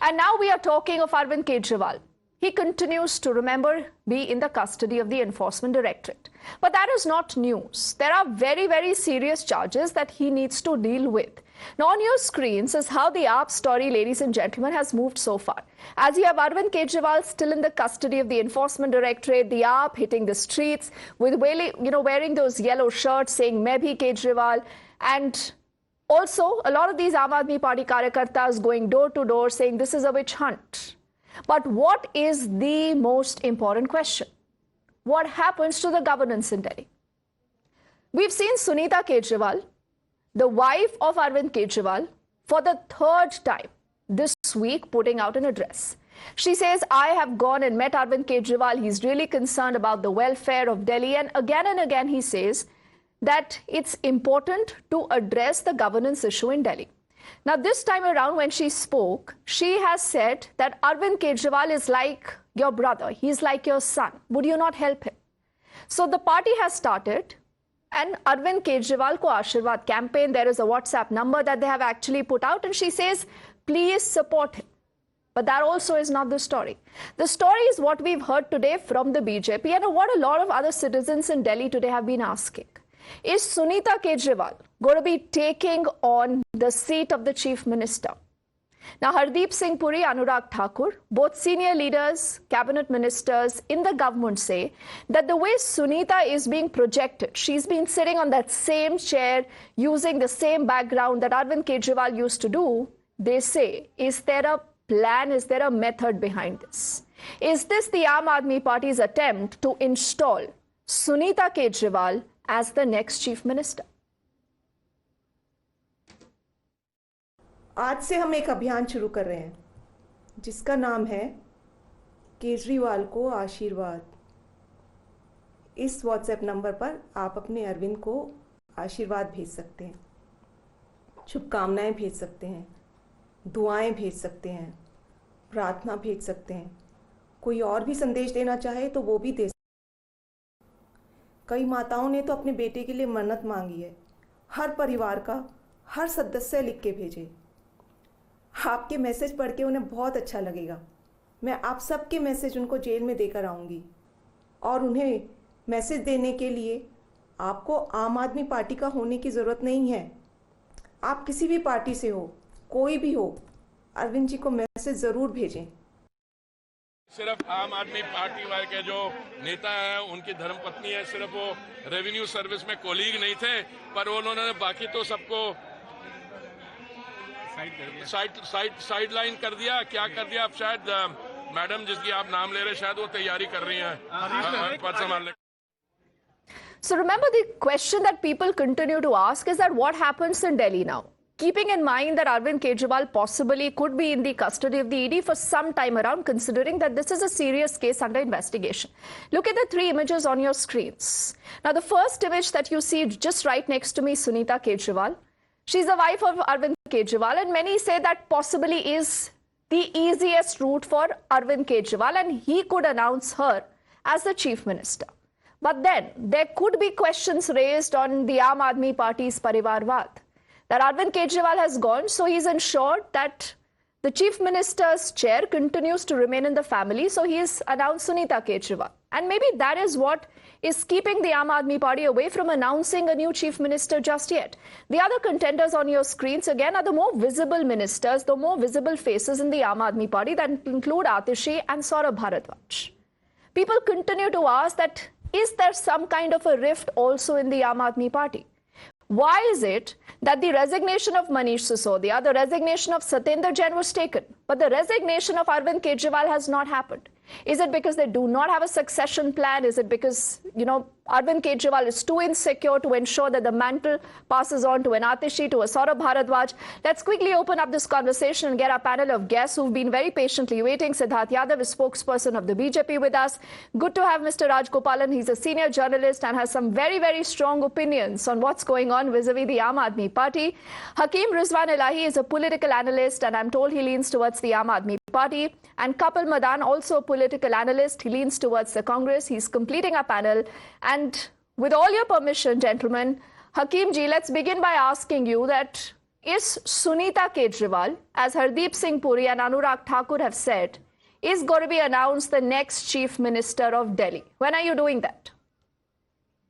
And now we are talking of Arvind Kejriwal. He continues to be in the custody of the Enforcement Directorate. But that is not news. There are very, very serious charges that he needs to deal with. Now on your screens is how the AAP story, ladies and gentlemen, has moved so far. As you have Arvind Kejriwal still in the custody of the Enforcement Directorate, the AAP hitting the streets with wearing those yellow shirts saying "Main bhi Kejriwal," and also a lot of these Aam Aadmi Party karyakartas going door to door saying this is a witch hunt. But what is the most important question? What happens to the governance in Delhi? We've seen Sunita Kejriwal, the wife of Arvind Kejriwal, for the third time this week putting out an address. She says, I have gone and met Arvind Kejriwal. He's really concerned about the welfare of Delhi. And again he says that it's important to address the governance issue in Delhi. Now, this time around when she spoke, she has said that Arvind Kejriwal is like your brother. He's like your son. Would you not help him? So the party has started an Arvind Kejriwal Ko Ashirwad campaign. There is a WhatsApp number that they have actually put out, and she says, please support him. But that also is not the story. The story is what we've heard today from the BJP and what a lot of other citizens in Delhi today have been asking. Is Sunita Kejriwal going to be taking on the seat of the Chief Minister? Now, Hardeep Singh Puri, Anurag Thakur, both senior leaders, cabinet ministers in the government say that the way Sunita is being projected, she's been sitting on that same chair using the same background that Arvind Kejriwal used to do. They say, is there a plan? Is there a method behind this? Is this the Aam Aadmi Party's attempt to install Sunita Kejriwal as the next Chief Minister? आज से हम एक अभियान शुरू कर रहे हैं जिसका नाम है केजरीवाल को आशीर्वाद। इस व्हाट्सएप नंबर पर आप अपने अरविंद को आशीर्वाद भेज सकते हैं, शुभकामनाएं भेज सकते हैं, दुआएं भेज सकते हैं, प्रार्थना भेज सकते हैं। कोई और भी संदेश देना चाहे तो वो भी दे सकते हैं। कई माताओं ने तो अपने बेटे के लिए मन्नत मांगी है। हर परिवार का हर सदस्य लिख के भेजे। आपके मैसेज पढ़ के उन्हें बहुत अच्छा लगेगा। मैं आप सबके मैसेज उनको जेल में देकर आऊँगी और उन्हें मैसेज देने के लिए आपको आम आदमी पार्टी का होने की ज़रूरत नहीं है। आप किसी भी पार्टी से हो, कोई भी हो, अरविंद जी को मैसेज ज़रूर भेजें। सिर्फ आम आदमी पार्टी वाले के जो नेता हैं उनकी धर्मपत्नी है, सिर्फ वो रेवेन्यू सर्विस में कोलीग नहीं थे, पर उन्होंने बाकी तो सबको साइड लाइन कर दिया। क्या कर दिया? अब शायद मैडम जिसकी आप नाम ले रहे शायद वो तैयारी कर रही हैं पद संभालने। So remember, the question that people continue to ask is that what happens in Delhi now? Keeping in mind that Arvind Kejriwal possibly could be in the custody of the ED for some time around, considering that this is a serious case under investigation. Look at the three images on your screens. Now, the first image that you see just right next to me, Sunita Kejriwal. She's the wife of Arvind Kejriwal, and many say that possibly is the easiest route for Arvind Kejriwal, and he could announce her as the Chief Minister. But then there could be questions raised on the Aam Aadmi Party's Parivarvad. That Arvind Kejriwal has gone, so he's ensured that the Chief Minister's chair continues to remain in the family, so he's announced Sunita Kejriwal. And maybe that is what is keeping the Aam Aadmi Party away from announcing a new Chief Minister just yet. The other contenders on your screens again are the more visible ministers, the more visible faces in the Aam Aadmi Party that include Atishi and Saurabh Bharadwaj. People continue to ask that, is there some kind of a rift also in the Aam Aadmi Party? Why is it that the resignation of Manish Sisodia, the resignation of Satyendra Jain was taken, but the resignation of Arvind Kejriwal has not happened? Is it because they do not have a succession plan? Is it because, Arvind Kejriwal is too insecure to ensure that the mantle passes on to an Atishi, to a Saurabh Bharadwaj? Let's quickly open up this conversation and get our panel of guests who've been very patiently waiting. Siddharth Yadav is spokesperson of the BJP with us. Good to have Mr. Raj Gopalan. He's a senior journalist and has some very, very strong opinions on what's going on vis-a-vis the Aam Aadmi Party. Hakim Rizwan Illahi is a political analyst, and I'm told he leans towards the Aam Aadmi Party. And Kapil Madan, also a political analyst, he leans towards the Congress. He's completing our panel. And with all your permission, gentlemen, Hakim ji, let's begin by asking you that is Sunita Kejriwal, as Hardeep Singh Puri and Anurag Thakur have said, is going to be announced the next Chief Minister of Delhi. When are you doing that?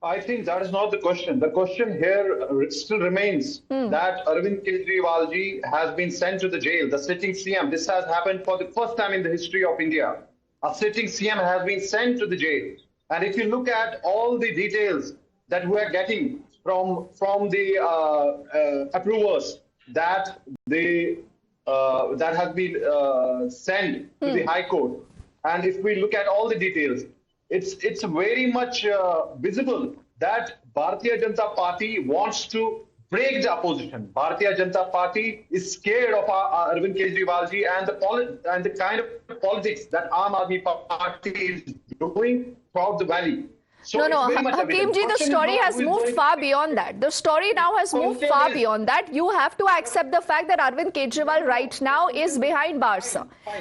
I think that is not the question. The question here still remains that Arvind Kejriwal ji has been sent to the jail. The sitting CM, this has happened for the first time in the history of India. A sitting CM has been sent to the jail. And if you look at all the details that we are getting from the approvers that has been sent to the High Court, and if we look at all the details, it's very much visible that Bharatiya Janata Party wants to break the opposition. Bharatiya Janata Party is scared of Arvind Kejriwal ji and the kind of politics that Aam Aadmi Party is doing throughout the valley. So Hakim ji, the story has moved far beyond that. The story now has moved far beyond that. You have to accept the fact that Arvind Kejriwal right now is behind bars.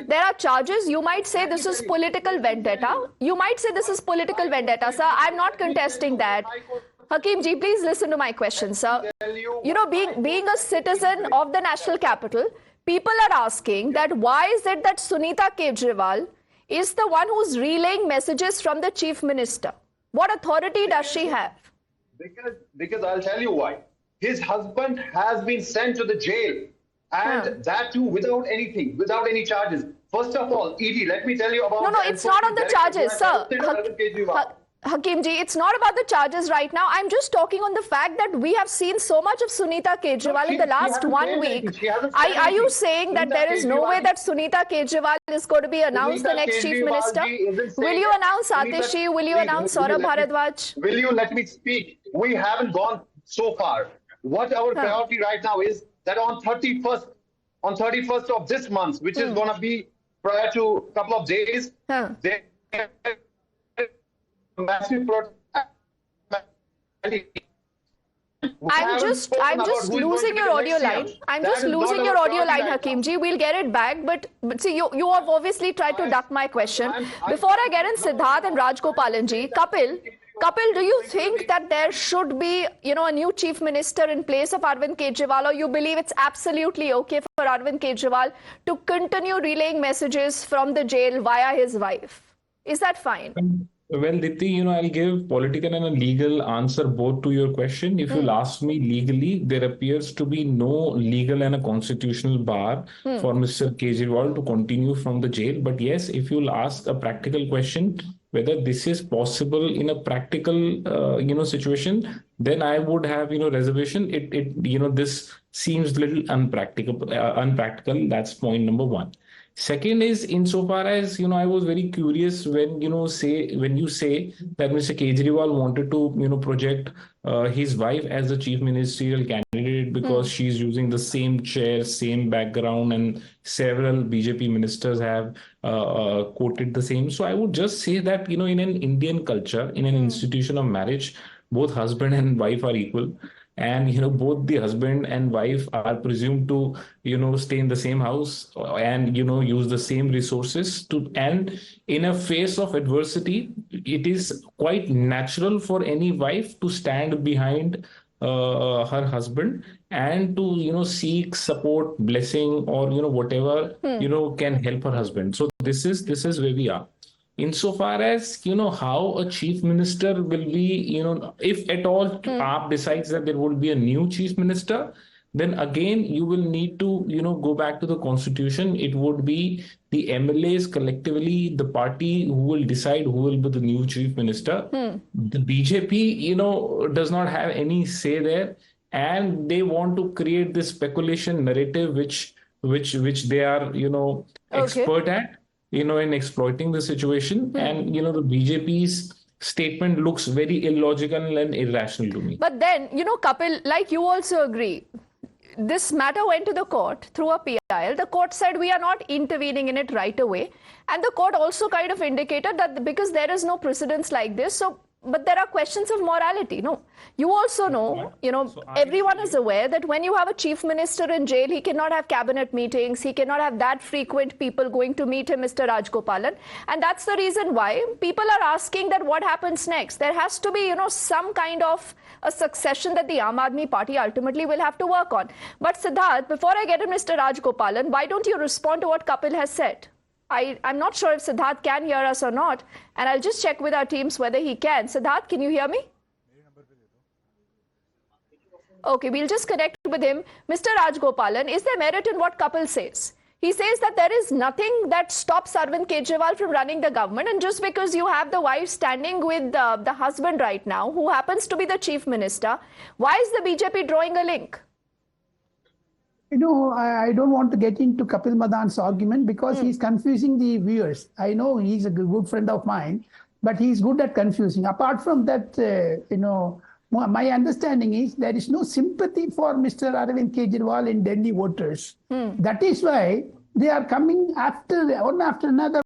There are charges. You might say this is political vendetta. You might say this is political vendetta, sir. I'm not contesting that. Hakim ji, please listen to my question, sir. You know, being a citizen of the national capital, people are asking that why is it that Sunita Kejriwal is the one who's relaying messages from the chief minister? What authority does she have? Because I'll tell you why. His husband has been sent to the jail, and that too without anything, without any charges. First of all, ED, let me tell you about... No, it's not on the charges, sir. Hakim ji, it's not about the charges right now. I'm just talking on the fact that we have seen so much of Sunita Kejriwal in the last 1 week. Are you saying that there is no way that Sunita Kejriwal is going to be announced the next chief minister? Will you announce Atishi? Will you announce Saurabh Bharadwaj? Will you let me speak? We haven't gone so far. What our priority right now is that on 31st of this month, which is going to be prior to a couple of days, massive protest. I'm just losing your audio line. I'm just losing your audio line, Hakim ji. We'll get it back. But see, you have obviously tried to duck my question. Before I get in Siddharth and Rajgopalan ji, Kapil, do you think that there should be, a new chief minister in place of Arvind Kejriwal, or you believe it's absolutely okay for Arvind Kejriwal to continue relaying messages from the jail via his wife? Is that fine? Well, Deepti, I'll give political and a legal answer both to your question. If you'll ask me legally, there appears to be no legal and a constitutional bar for Mr. Kejriwal to continue from the jail. But yes, if you'll ask a practical question, whether this is possible in a practical, situation, then I would have, reservation. This seems little unpractical. That's point number one. Second is, insofar as, I was very curious when you say that Mr. Kejriwal wanted to, project his wife as the chief ministerial candidate because she's using the same chair, same background, and several BJP ministers have quoted the same. So I would just say that, in an Indian culture, in an institution of marriage, both husband and wife are equal. And, both the husband and wife are presumed to, stay in the same house and, use the same resources and in a face of adversity, it is quite natural for any wife to stand behind her husband and to, seek support, blessing, or, whatever, can help her husband. So this is where we are. Insofar as, how a chief minister will be, if at all AAP decides that there would be a new chief minister, then again, you will need to, go back to the constitution. It would be the MLAs collectively, the party who will decide who will be the new chief minister. The BJP, does not have any say there. And they want to create this speculation narrative, which they are, expert at. In exploiting the situation. And, the BJP's statement looks very illogical and irrational to me. But then, Kapil, like you also agree, this matter went to the court through a PIL. The court said we are not intervening in it right away. And the court also kind of indicated that because there is no precedence like this, so but there are questions of morality. No, you also know, everyone is aware that when you have a chief minister in jail, he cannot have cabinet meetings. He cannot have that frequent people going to meet him, Mr. Rajgopalan. And that's the reason why people are asking that what happens next. There has to be, some kind of a succession that the Aam Aadmi Party ultimately will have to work on. But Siddharth, before I get to Mr. Rajgopalan, why don't you respond to what Kapil has said? I'm not sure if Siddharth can hear us or not, and I'll just check with our teams whether he can. Siddharth, can you hear me? Okay, we'll just connect with him. Mr. Rajgopalan, is there merit in what Kapil says? He says that there is nothing that stops Arvind Kejriwal from running the government, and just because you have the wife standing with the husband right now, who happens to be the chief minister, why is the BJP drawing a link? I don't want to get into Kapil Madan's argument because he's confusing the viewers. I know he's a good friend of mine, but he's good at confusing. Apart from that, my understanding is there is no sympathy for Mr. Arvind Kejriwal in Delhi voters. That is why they are coming one after another.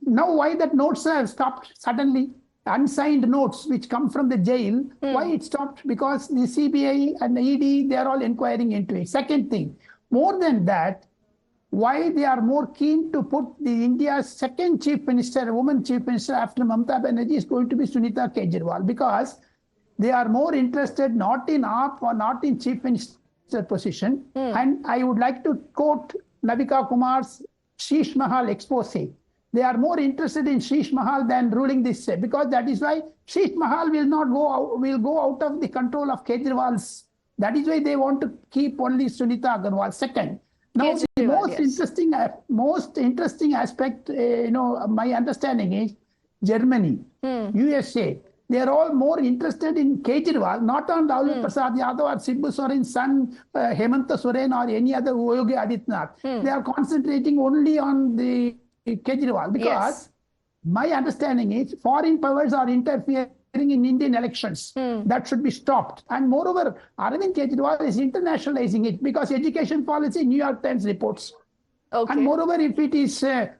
Now, why that notes have stopped suddenly? Unsigned notes which come from the jail, why it stopped? Because the CBI and the ED, they are all inquiring into it. Second thing, more than that, why they are more keen to put the India's second chief minister, woman chief minister after Mamata Banerjee is going to be Sunita Kejriwal, because they are more interested not in AAP or not in chief minister position. And I would like to quote Navika Kumar's Sheesh Mahal expose. They are more interested in Sheesh Mahal than ruling this state, because that is why Sheesh Mahal will go out of the control of Kejriwal's. That is why they want to keep only Sunita Agarwal. Second, now the most interesting aspect, my understanding is Germany, USA. They are all more interested in Kejriwal, not on Lalu Prasad Yadav or Sibbu Soren's son, Hemanta Soren, or any other Yogi Adityanath. They are concentrating only on the Kejriwal, because my understanding is foreign powers are interfering in Indian elections. That should be stopped. And moreover, Arvind Kejriwal is internationalizing it, because education policy, New York Times reports. Okay. And moreover, if it is, Arvind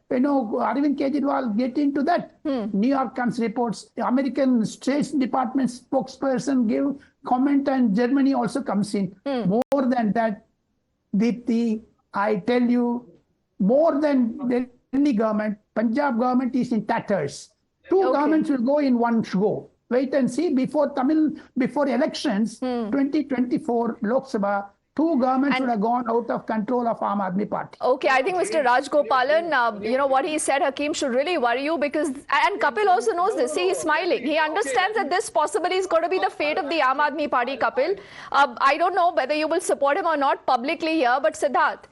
Kejriwal get into that, New York Times reports, American State Department spokesperson give comment, and Germany also comes in. More than that, Deepti, I tell you, more than the Delhi government, Punjab government is in tatters. Two governments will go in one go. Wait and see, before elections, 2024 Lok Sabha, two governments would have gone out of control of Aam Aadmi Party. Okay, I think Mr. Rajgopalan, what he said, Hakim, should really worry you, because, and Kapil also knows this. See, he's smiling. He understands that this possibly is going to be the fate of the Aam Aadmi Party, Kapil. I don't know whether you will support him or not publicly here, but Siddharth,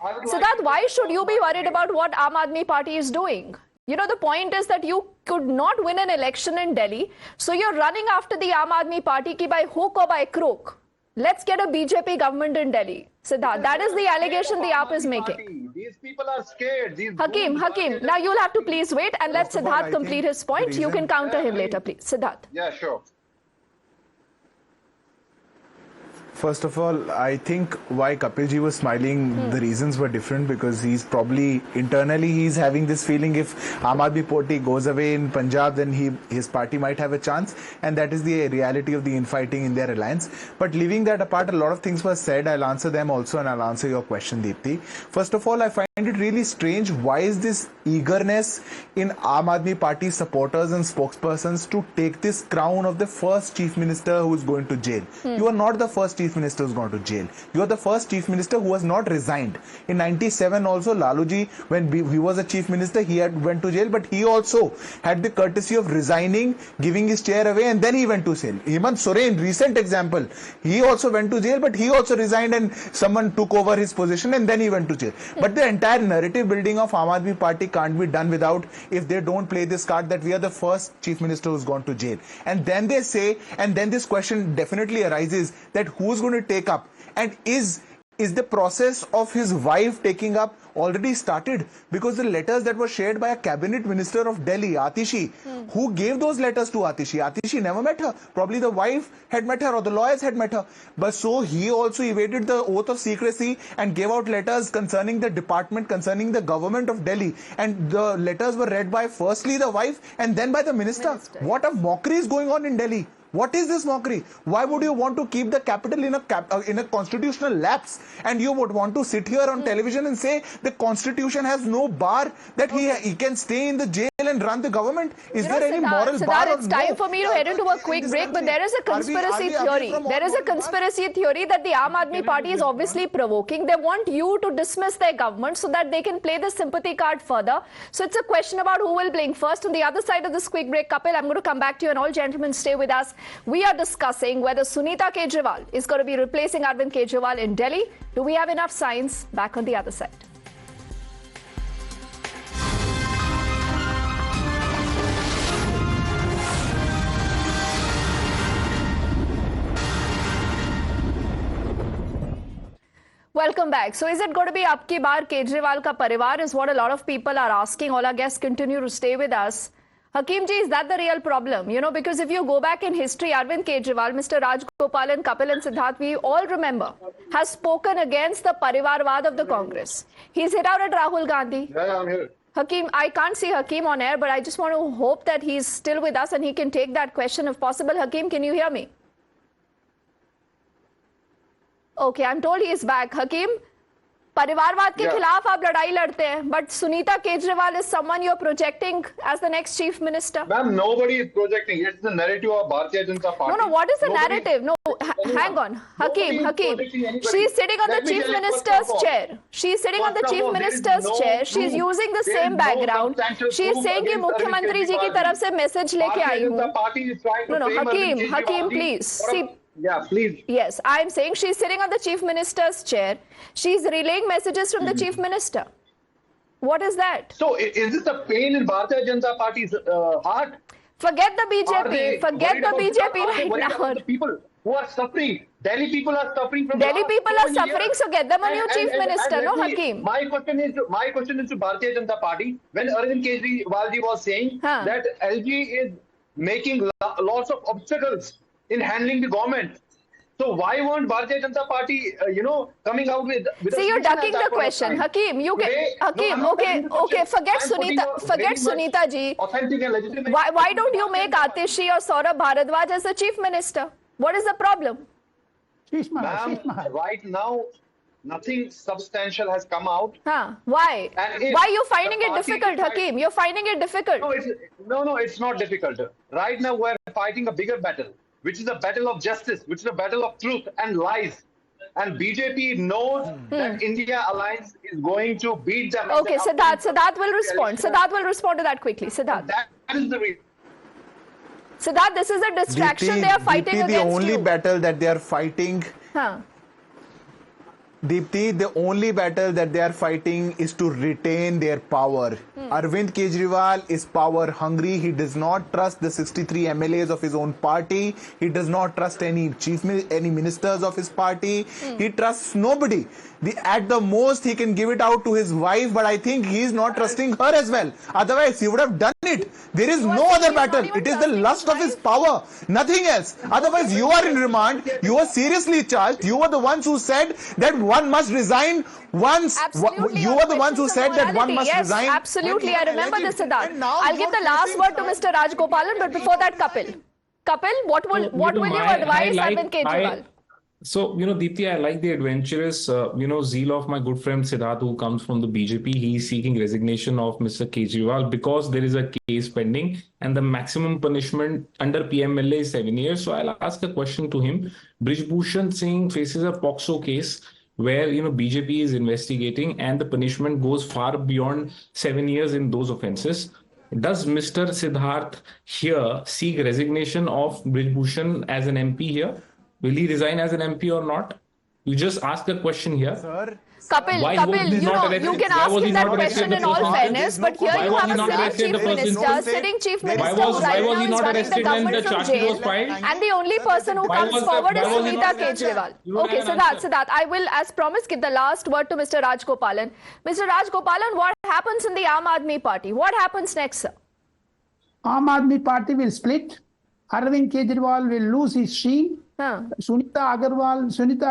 why should you be worried about what Aam Aadmi Party is doing? The point is that you could not win an election in Delhi, so you're running after the Aam Aadmi Party ki by hook or by crook. Let's get a BJP government in Delhi. Siddharth, that is the allegation the AAP is making. These people are scared. Hakim, now you'll have to please wait and let Siddharth complete his point. You can counter him later, please. Siddharth. Yeah, sure. First of all, I think why Kapilji was smiling, the reasons were different, because he's probably internally he's having this feeling if Aam Aadmi Party goes away in Punjab, then his party might have a chance, and that is the reality of the infighting in their alliance. But leaving that apart, a lot of things were said. I'll answer them also, and I'll answer your question, Deepti. First of all, I find it really strange. Why is this eagerness in Aam Aadmi Party supporters and spokespersons to take this crown of the first chief minister who is going to jail? You are not the first chief minister who's gone to jail. You are the first chief minister who has not resigned. In 97 also, Laluji, when he was a chief minister, he went to jail, but he also had the courtesy of resigning, giving his chair away, and then he went to jail. Hemant Soren, recent example, he also went to jail, but he also resigned and someone took over his position and then he went to jail. But the entire narrative building of Aam Aadmi Party can't be done without, if they don't play this card that we are the first chief minister who's gone to jail. And then they say, and then this question definitely arises, that who's going to take up, and is is the process of his wife taking up already started? Because the letters that were shared by a cabinet minister of Delhi, Atishi, who gave those letters to Atishi? Atishi never met her. Probably the wife had met her or the lawyers had met her. But so he also evaded the oath of secrecy and gave out letters concerning the department, concerning the government of Delhi. And the letters were read by firstly the wife and then by the minister. What a mockery is going on in Delhi. What is this mockery? Why would you want to keep the capital in a constitutional lapse, and you would want to sit here on television and say the constitution has no bar, that he can stay in the jail and run the government? Is there any moral bar? It's time for me to head into a quick break, but there is a conspiracy theory. There is a conspiracy theory that the Aam Aadmi Party is obviously provoking. They want you to dismiss their government so that they can play the sympathy card further. So it's a question about who will blink first. On the other side of this quick break, Kapil, I'm going to come back to you, and all gentlemen stay with us. We are discussing whether Sunita Kejriwal is going to be replacing Arvind Kejriwal in Delhi. Do we have enough signs? Back on the other side. Welcome back. So is it going to be ab ki baar Kejriwal ka parivar is what a lot of people are asking. All our guests continue to stay with us. Hakim ji, is that the real problem? You know, because if you go back in history, Arvind Kejriwal, Mr. Rajgopalan, Kapil and Siddharth, we all remember, has spoken against the Parivarvad of the Congress. He's hit out at Rahul Gandhi. Yeah, I'm here. Hakim, I can't see Hakim on air, but I just want to hope that he's still with us and he can take that question if possible. Hakim, can you hear me? Okay, I'm told he is back. Hakim, परिवारवाद के खिलाफ आप लड़ाई लड़ते हैं, but Sunita Kejriwal is someone you're projecting as the next chief minister. Ma'am, nobody is projecting. It's the narrative of Bharatiya Janata Party. No, what is the narrative? No, hang on. Hakim. She's sitting on the chief minister's chair. She's sitting on the chief minister's chair. She's using the same background. She's saying कि मुख्यमंत्री जी की तरफ से message लेके आई हूँ. No, Hakim, please. See. Yeah, please. Yes, I'm saying she's sitting on the chief minister's chair. She's relaying messages from the chief minister. What is that? So, is this a pain in Bharatiya Janata Party's heart? Forget the BJP. Forget the BJP right now. The people who are suffering. Delhi people are suffering from. Delhi people are suffering, so get them a new chief minister, no, Hakim? My question is to Bharatiya Janata Party. When Arvind Kejriwal ji was saying that LG is making lots of obstacles in handling the government. So why won't Bharatiya Janata Party, coming out with See, you're ducking the question. Hakim, okay, forget Sunita ji. Authentic and legitimate. Why don't you make Atishi or Saurabh Bharadwaj as the chief minister? What is the problem? Right now, nothing substantial has come out. Why? Why are you finding it difficult, Hakim? You're finding it difficult. No, it's not difficult. Right now, we're fighting a bigger battle, which is a battle of justice, which is a battle of truth and lies. And BJP knows that India Alliance is going to beat them. Okay, Siddharth will respond. Siddharth will respond to that quickly. Siddharth. That is the reason. Siddharth, this is a distraction they are fighting against the only battle that they are fighting. Deepti, the only battle that they are fighting is to retain their power. Arvind Kejriwal is power hungry. He does not trust the 63 MLAs of his own party. He does not trust any ministers of his party. He trusts nobody. At the most, he can give it out to his wife, but I think he is not trusting her as well. Otherwise, he would have done it. There is no other battle. It is the lust of his power. Nothing else. Otherwise, you are in remand. You are seriously charged. You are the ones who said that one must resign once. You are the ones who said that one must resign. Absolutely. I remember this, Siddharth. I'll give the last word to Mr. Rajgopalan, but before that, Kapil. Kapil, what will you advise Arvind Kejriwal? So, Deepti, I like the adventurous, zeal of my good friend Siddharth, who comes from the BJP. He is seeking resignation of Mr. Kejriwal because there is a case pending and the maximum punishment under PMLA is 7 years. So I'll ask a question to him. Brij Bhushan Singh faces a POCSO case where, BJP is investigating and the punishment goes far beyond 7 years in those offences. Does Mr. Siddharth here seek resignation of Brij Bhushan as an MP here? Will he resign as an MP or not? You just ask a question here. Sir, Kapil, Why was Kapil, he you not know, arrested? you can Why ask was he him not that arrested question in in the all first instance? fairness, but here Why you was have he a not sitting arrested in chief the first minister. instance? Sitting chief Why minister was- who right why was now he is not running the arrested when government the from charge sheet jail. was filed? And the only person who Why comes was forward is why was he Sunita not Kejriwal. You don't Okay, have an Siddharth, answer. Siddharth, I will, as promised, give the last word to Mr. Rajgopalan. Mr. Rajgopalan, what happens in the Aam Aadmi Party? What happens next, sir? Aam Aadmi Party will split. Arvind Kejriwal will lose his shield. Sunita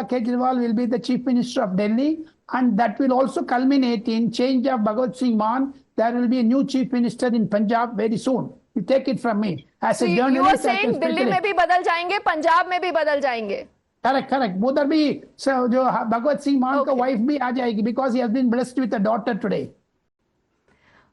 Kejriwal will be the Chief Minister of Delhi, and that will also culminate in change of Bhagwat Singh Mann. There will be a new Chief Minister in Punjab very soon. You take it from me. As So a you are journalist, I can saying Delhi speculate. में भी बदल जाएंगे, पंजाब में भी बदल जाएंगे. Correct. Uधर भी जो Bhagwat Singh Mann का wife भी आ जाएगी because he has been blessed with a daughter today.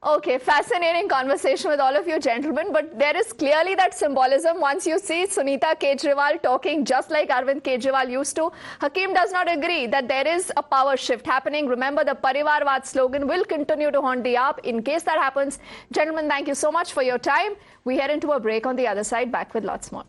Okay, fascinating conversation with all of you gentlemen, but there is clearly that symbolism once you see Sunita Kejriwal talking just like Arvind Kejriwal used to. Hakim does not agree that there is a power shift happening. Remember, the Parivarvad slogan will continue to haunt the app in case that happens. Gentlemen, thank you so much for your time. We head into a break. On the other side, back with lots more.